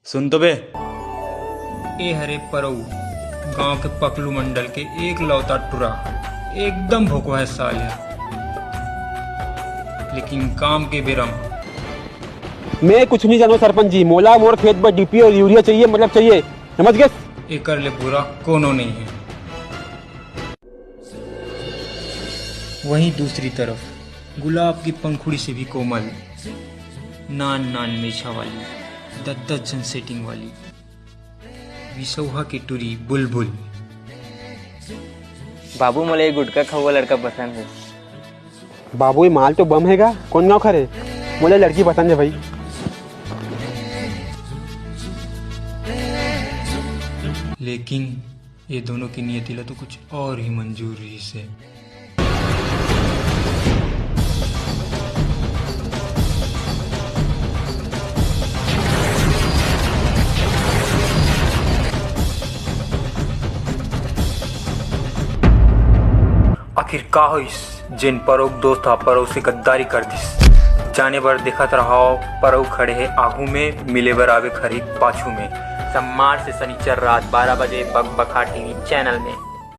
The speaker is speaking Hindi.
सुन तो बे। ए हरे परऊ गांव के पकलू मंडल के एक लौता टुरा एकदम भोको है साले, लेकिन काम के बेरम। मैं कुछ नहीं जानू सरपंच जी, मोला मोर खेत पर डीपी और यूरिया चाहिए, मतलब चाहिए, समझ गए? एकर ले बुरा कोनो नहीं है। वहीं दूसरी तरफ गुलाब की पंखुड़ी से भी कोमल, नान नान मेछा वाली, 10 जन सेटिंग वाली विसौहा की टुरी बुलबुल। बाबू मोले गुटका खाऊ लड़का पसंद है। बाबू ये माल तो बम हैगा, कौन गाँव खरे? मोले लड़की पसंद है भाई। लेकिन ये दोनों की नियति तो कुछ और ही मंजूर रही से। आखिर का होइस जिन परोग दोस्त हा परौ से गद्दारी कर दिस। जाने बर देखत रहो, परौ खड़े है आगू में, मिले बर आवे खरीद पाछू में। सोमवार से शनिचर रात 12 बजे बकबका टीवी चैनल में।